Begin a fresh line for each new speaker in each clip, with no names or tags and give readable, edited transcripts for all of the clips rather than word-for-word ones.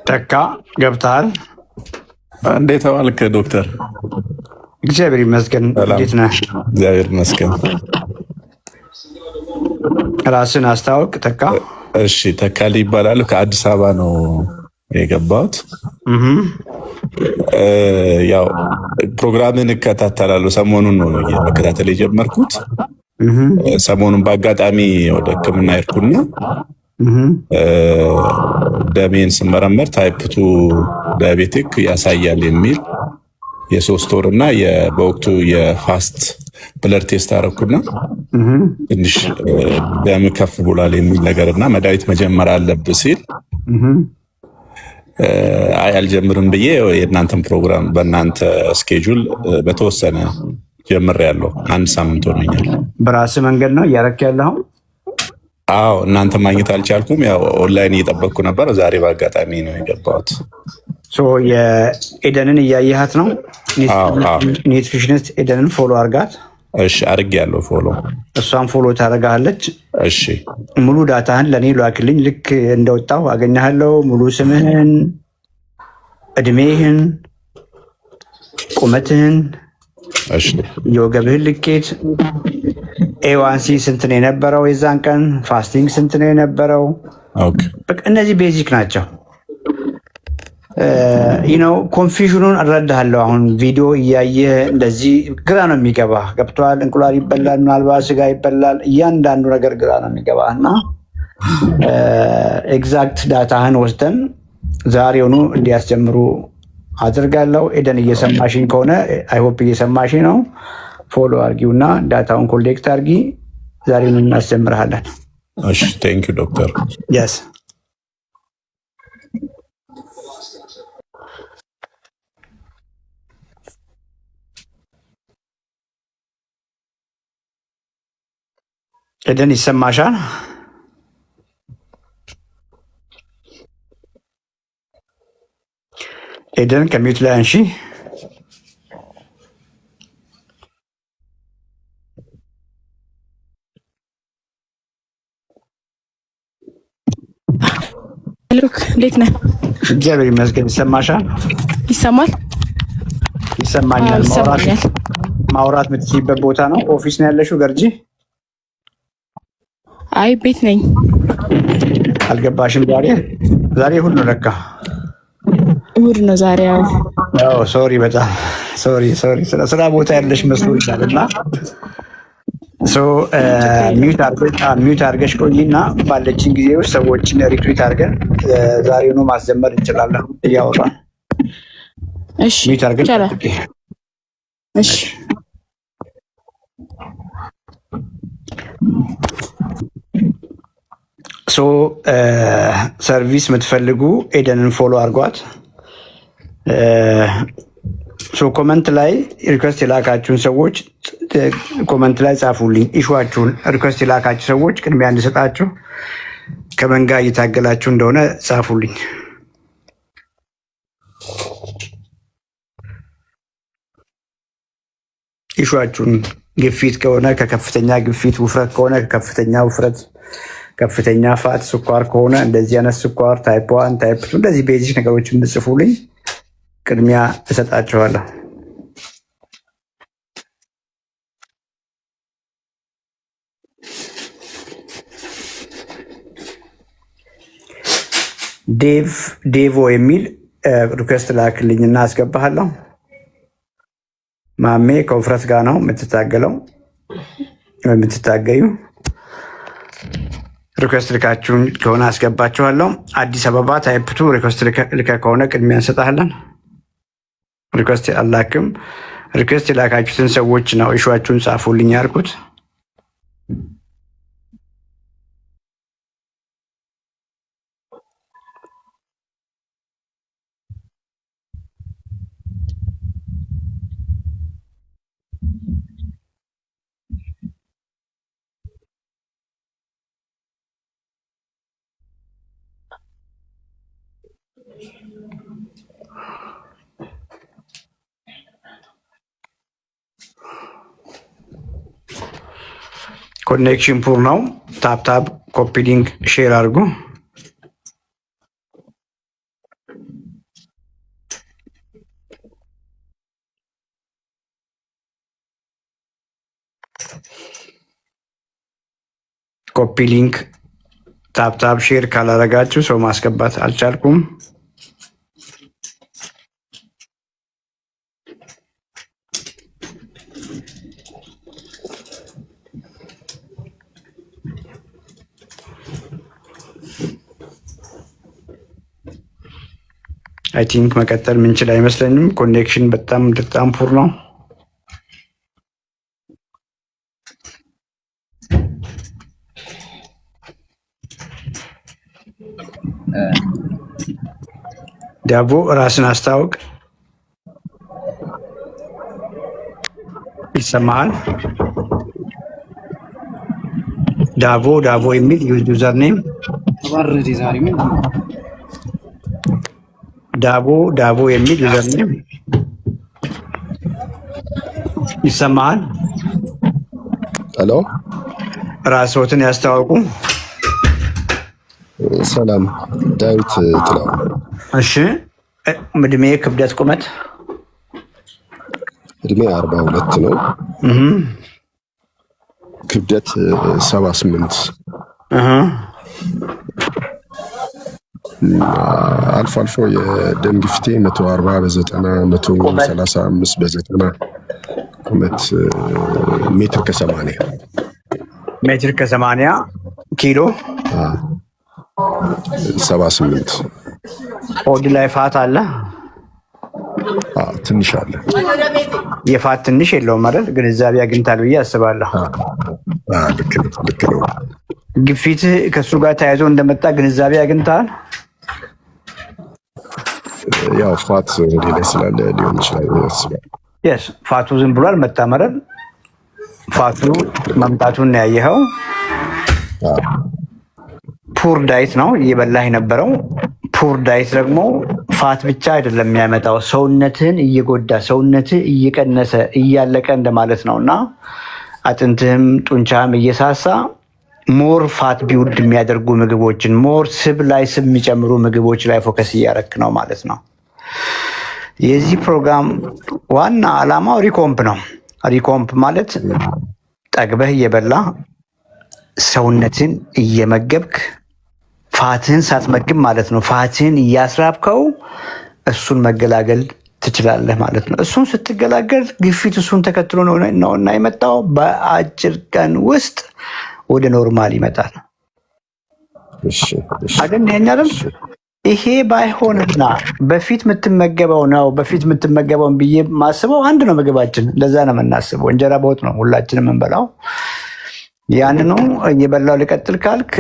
ተካ ገብተሃል?
እንዴት ዋልክ ዶክተር?
እግዚአብሔር ይመስገን። እንዴት ነህ?
እግዚአብሔር ይመስገን።
ራስን አስታውቅ ተካ።
እሺ ተካል ይባላል። ከአዲስ አበባ ነው የገባሁት። ያው ፕሮግራምን እከታተላለሁ። ሰሞኑን ነው መከታተል የጀመርኩት። ሰሞኑን በአጋጣሚ ወደ ሕክምና ሄድኩና ደሜን ስመረመር ታይፕ2 ዳያቤቲክ ያሳያል የሚል የ3 ወር እና በወቅቱ የፋስት ብለድ ቴስት አደረኩና ትንሽ ደም ከፍ ብሏል የሚል ነገር እና መድኃኒት መጀመር አለብህ ሲል አይ አልጀምርም ብዬ የእናንተን ፕሮግራም በእናንተ ስኬጁል በተወሰነ ጀምሬያለሁ። 1 ሳምንት ሆኖኛል።
በራስህ መንገድ ነው እያደረክ ያለኸው?
አዎ እናንተ ማግኘት አልቻልኩም። ያው ኦንላይን እየጠበቅኩ ነበር። ዛሬ በአጋጣሚ ነው የገባሁት።
የኤደንን እያየሃት ነው? ኒትሪሽኒስት ኤደንን ፎሎ አርጋት።
እሺ አድርጌያለሁ ፎሎ።
እሷን ፎሎ ታደርጋለች።
እሺ
ሙሉ ዳታህን ለእኔ ላክልኝ። ልክ እንደወጣሁ አገኘሃለሁ። ሙሉ ስምህን፣ እድሜህን፣ ቁመትህን፣ የወገብህን ልኬት፣ ኤዋንሲ ስንት ነው የነበረው የዛን ቀን፣ ፋስቲንግ ስንት ነው የነበረው። እነዚህ ቤዚክ ናቸው። ኮንፊዥኑን እረዳሃለሁ። አሁን ቪዲዮ እያየህ እንደዚህ ግራ ነው የሚገባ። ገብቶሃል? እንቁላል ይበላል፣ ምናልባት ስጋ ይበላል፣ እያንዳንዱ ነገር ግራ ነው የሚገባ እና ኤግዛክት ዳታህን ወስደን ዛሬውኑ እንዲያስጀምሩ አድርጋለሁ። ኤደን እየሰማሽኝ ከሆነ አይሆፕ እየሰማሽኝ ነው። ፎሎ አርጊውና ዳታውን ኮሌክት አርጊ። ዛሬውኑ እናስጀምርሃለን።
እሺ ቴንክ ዩ ዶክተር።
የስ ኤደን ይሰማሻል? ኤደን ከሚዩት ላይ አንሺ።
ሉክ እንዴት ነህ?
እግዚአብሔር ይመስገን። ይሰማሻል?
ይሰማል?
ይሰማኛል። ማውራት የምትችይበት ቦታ ነው? ኦፊስ ነው ያለሽው? ገርጂ?
አይ ቤት ነኝ።
አልገባሽም? ዛሬ እሑድ ነው ለካ።
እሑድ ነው ዛሬ።
ያው ሶሪ፣ በጣም ሶሪ። ስራ ቦታ ያለሽ መስሎኛል እና ሚዩት አድርገሽ ቆይና ባለችን ጊዜ ውስጥ ሰዎችን ሪክሩት አድርገን ዛሬውኑ ማስጀመር እንችላለን። እያወራን
እሺ፣
ሚዩት አድርገን
እሺ።
ሰርቪስ የምትፈልጉ ኤደንን ፎሎ አድርጓት። ኮመንት ላይ ሪኩዌስት የላካችሁን ሰዎች ኮመንት ላይ ጻፉልኝ። ኢሹዋችሁን ሪኩዌስት የላካችሁ ሰዎች ቅድሚያ እንድሰጣችሁ ከመንጋ እየታገላችሁ እንደሆነ ጻፉልኝ። ኢሹዋችሁን ግፊት ከሆነ ከከፍተኛ ግፊት፣ ውፍረት ከሆነ ከከፍተኛ ውፍረት፣ ከፍተኛ ፋት፣ ስኳር ከሆነ እንደዚህ አይነት ስኳር፣ ታይፕ 1 ታይፕ 2 እንደዚህ ቤዚክ ነገሮችን ብጽፉልኝ ቅድሚያ እሰጣችኋለሁ። ዴቮ የሚል ሪኩዌስት ላክልኝ እና አስገባሃለሁ። ማሜ ከውፍረት ጋር ነው የምትታገለው የምትታገዩ። ሪኩዌስት ልካችሁን ከሆነ አስገባችኋለሁ። አዲስ አበባ ታይፕ 2 ሪኩዌስት ልከ ከሆነ ቅድሚያ እንሰጣለን። ሪኩዌስት አላክም። ሪኩዌስት የላካችሁትን ሰዎች ነው ኢሹዋችሁን ጻፉልኝ ያልኩት። ኮኔክሽን ፑር ነው። ታፕታፕ ኮፒ ሊንክ ሼር አድርጉ። ኮፒ ሊንክ ታፕታፕ ሼር ካላረጋችሁ ሰው ማስገባት አልቻልኩም። አይ ቲንክ መቀጠል ምንችል አይመስለኝም። ኮኔክሽን በጣም ፑር ነው። ዳቦ ራስን አስታውቅ። ይሰማሃል? ዳቦ የሚል ዩዘር ኔም ዳቦ የሚል ዩዘር ኔም ይሰማሃል?
ሄሎ፣
ራስዎትን ያስተዋውቁ።
ሰላም፣ ዳዊት ጥላው።
እሺ፣ እድሜ፣ ክብደት፣ ቁመት?
እድሜ 42 ነው። ክብደት 78። አልፎ አልፎ የደም ግፊቴ 140 በ90 135 በ90 ቁመት ሜትር ከ80 ኪሎ 78።
ሆድ ላይ ፋት አለ?
ትንሽ አለ።
የፋት ትንሽ የለውም ማለት ግንዛቤ አግኝታል ብዬ አስባለሁ።
ልክ ነው።
ግፊት ከእሱ ጋር ተያይዞ እንደመጣ ግንዛቤ አግኝታል?
ያው ፋት ወደ ላይ ስላለ ሊሆን ይችላል ያስባል።
ፋቱ ዝም ብሎ አልመጣም አይደል? ፋቱ መምጣቱን ያየኸው ፑር ዳይት ነው እየበላህ የነበረው። ፑር ዳይት ደግሞ ፋት ብቻ አይደለም የሚያመጣው፣ ሰውነትህን እየጎዳ ሰውነትህ እየቀነሰ እያለቀ እንደማለት ነው። እና አጥንትህም ጡንቻህም እየሳሳ ሞር ፋት ቢውልድ የሚያደርጉ ምግቦችን ሞር ስብ የሚጨምሩ ምግቦች ላይ ፎከስ እያረክ ነው ማለት ነው። የዚህ ፕሮግራም ዋና ዓላማው ሪኮምፕ ነው። ሪኮምፕ ማለት ጠግበህ እየበላ ሰውነትን እየመገብክ ፋትህን ሳትመግብ ማለት ነው። ፋትህን እያስራብከው እሱን መገላገል ትችላለህ ማለት ነው። እሱን ስትገላገል ግፊት እሱን ተከትሎ ነውና የመጣው በአጭር ቀን ውስጥ ወደ ኖርማል ይመጣል። አገኘኸኝ? ይሄ ባይሆንና በፊት የምትመገበውን ብዬ ማስበው አንድ ነው ምግባችን። እንደዛ ነው የምናስበው። እንጀራ በወጥ ነው ሁላችንም የምንበላው። ያን ነው እየበላው ልቀጥል ካልክ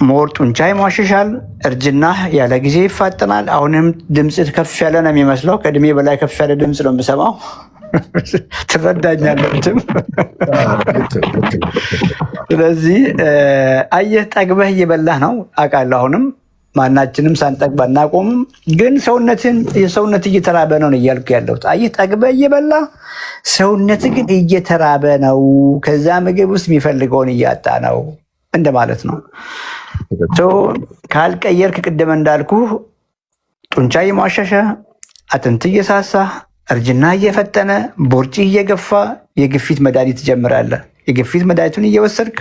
ሞር ጡንቻ ይሟሽሻል። እርጅና ያለ ጊዜ ይፋጠናል። አሁንም ድምፅ ከፍ ያለ ነው የሚመስለው። ከእድሜ በላይ ከፍ ያለ ድምፅ ነው የምሰማው። ትረዳኛለችም። ስለዚህ አየህ ጠግበህ እየበላህ ነው አውቃለሁ። አሁንም ማናችንም ሳንጠግብ አናቆምም። ግን የሰውነት እየተራበ ነው እያልኩ ያለሁት። አየህ ጠግበህ እየበላህ ሰውነት ግን እየተራበ ነው። ከዛ ምግብ ውስጥ የሚፈልገውን እያጣ ነው እንደማለት ነው። ካልቀየርክ ቅድም እንዳልኩ ጡንቻ እየሟሸሸ አጥንት እየሳሳ እርጅና እየፈጠነ ቦርጭ እየገፋ የግፊት መድኃኒት ትጀምራለህ። የግፊት መድኃኒቱን እየወሰድክ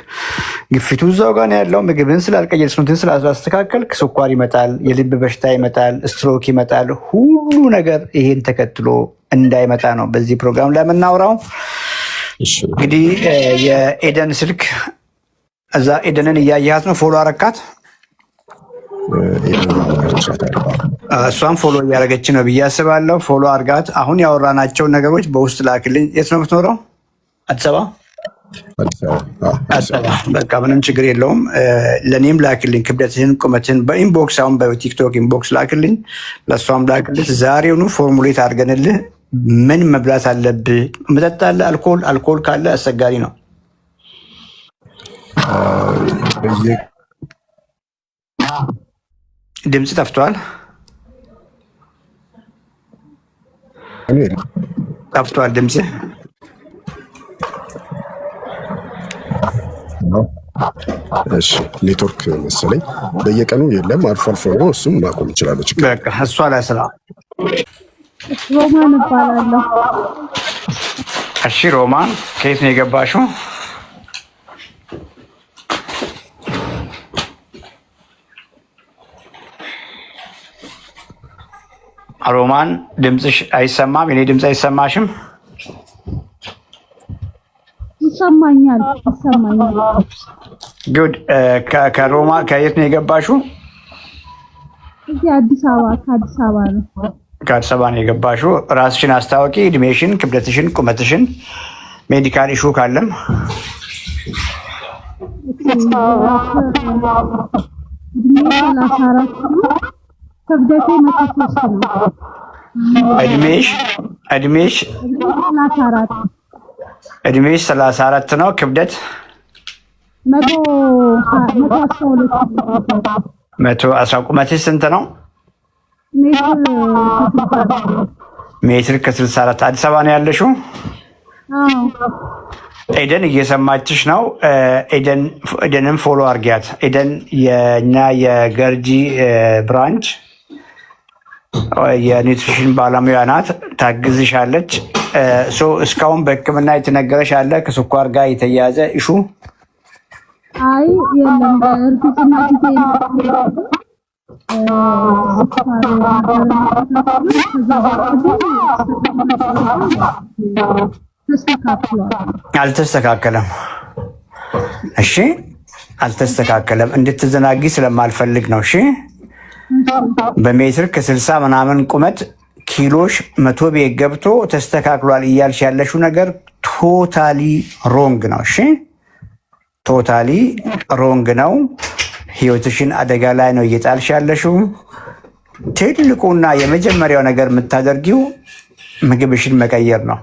ግፊቱ እዛው ጋር ነው ያለው። ምግብን ስላልቀየር ስኑትን ስላስተካከልክ ስኳር ይመጣል፣ የልብ በሽታ ይመጣል፣ ስትሮክ ይመጣል። ሁሉ ነገር ይሄን ተከትሎ እንዳይመጣ ነው በዚህ ፕሮግራም ላይ የምናወራው። እንግዲህ የኤደን ስልክ እዛ ኤደንን እያየሃት ነው። ፎሎ አረካት? እሷም ፎሎ እያደረገች ነው ብዬ አስባለሁ። ፎሎ አርጋት። አሁን ያወራናቸውን ነገሮች በውስጥ ላክልኝ። የት ነው የምትኖረው? አዲስ አበባ? በቃ ምንም ችግር የለውም። ለእኔም ላክልኝ ክብደትህን፣ ቁመትህን በኢንቦክስ አሁን በቲክቶክ ኢንቦክስ ላክልኝ፣ ለእሷም ላክልህ። ዛሬውኑ ፎርሙሌት አድርገንልህ ምን መብላት አለብህ። መጠጥ አለ? አልኮል ካለ አስቸጋሪ ነው። ድምፅ ጠፍቷል። ድምፅ
ኔትወርክ መሰለኝ በየቀኑ የለም፣ አልፎ አልፎ ነው። እሱም ማቆም ይችላለች።
እሷ ላይ ስራ።
ሮማን እባላለሁ።
እሺ ሮማን፣ ከየት ነው የገባሽው? ሮማን ድምፅሽ አይሰማም። የኔ ድምፅ አይሰማሽም?
ይሰማኛል።
ጉድ። ከሮማ ከየት ነው የገባሽው?
እዚህ አዲስ አበባ። ከአዲስ አበባ ነው።
ከአዲስ አበባ ነው የገባሽው። ራስሽን አስታወቂ። እድሜሽን፣ ክብደትሽን፣ ቁመትሽን፣ ሜዲካል ኢሹ ካለም
ክብደቴ 103 ነው።
እድሜሽ 34 ነው። ክብደት 112። ቁመትሽ ስንት ነው? ሜትር ከ64። አዲስ አበባ ነው ያለሽው? ኤደን እየሰማችሽ ነው። ኤደንን ፎሎ አርጊያት። ኤደን የኛ የገርጂ ብራንች የኒውትሪሽን ባለሙያ ናት። ታግዝሻለች። እስካሁን በሕክምና የተነገረሽ አለ ከስኳር ጋር የተያያዘ ኢሹ?
አይ የለም። እርግዝና ጊዜ
አልተስተካከለም። እሺ፣ አልተስተካከለም። እንድትዘናጊ ስለማልፈልግ ነው። እሺ፣ በሜትር ከ60 ምናምን ቁመት ኪሎሽ 100 ቤት ገብቶ ተስተካክሏል እያልሽ ያለሽው ነገር ቶታሊ ሮንግ ነው። እሺ፣ ቶታሊ ሮንግ ነው። ህይወትሽን አደጋ ላይ ነው እየጣልሽ ያለሽው። ትልቁና የመጀመሪያው ነገር የምታደርጊው ምግብሽን መቀየር ነው።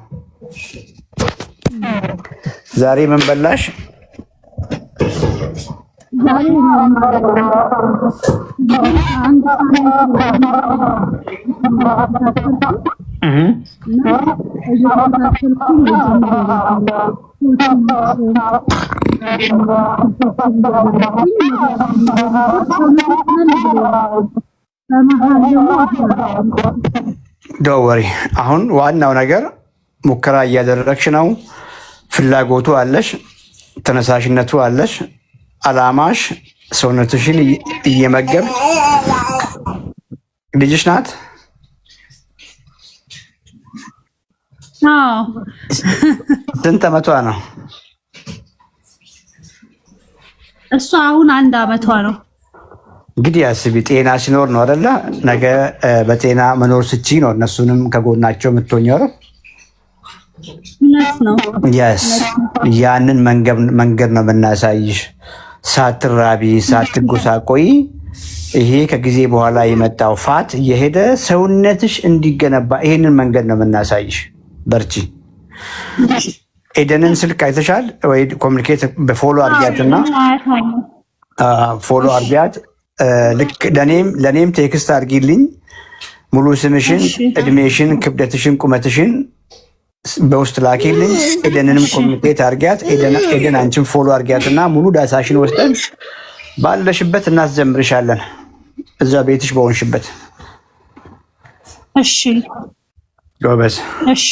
ዛሬ ምን በላሽ? ዶወሪ አሁን ዋናው ነገር ሙከራ እያደረግሽ ነው። ፍላጎቱ አለሽ፣ ተነሳሽነቱ አለሽ። አላማሽ ሰውነትሽን እየመገብ ልጅሽ ናት። ስንት ዓመቷ ነው?
እሷ አሁን 1 ዓመቷ ነው።
እንግዲህ አስቢ፣ ጤና ሲኖር ነው አይደለ? ነገ በጤና መኖር ስቺ ነው እነሱንም ከጎናቸው የምትሆኘው። የስ ያንን መንገድ ነው የምናሳይሽ። ሳትራቢ ሳትጎሳቆይ ይሄ ከጊዜ በኋላ የመጣው ፋት እየሄደ ሰውነትሽ እንዲገነባ ይሄንን መንገድ ነው የምናሳይሽ። በርቺ። ኤደንን ስልክ አይተሻል ወይ? ኮሚኒኬት በፎሎ አርጊያትና ፎሎ አርጊያት። ልክ ለኔም ቴክስት አርጊልኝ ሙሉ ስምሽን፣ እድሜሽን፣ ክብደትሽን፣ ቁመትሽን በውስጥ ላኪልኝ። ኤደንንም ኮሚኒኬት አርጊያት። ኤደን አንቺን ፎሎ አርጊያትና ሙሉ ዳሳሽን ወስደን ባለሽበት እናስጀምርሻለን፣ እዛ ቤትሽ በሆንሽበት።
እሺ
ጎበዝ።
እሺ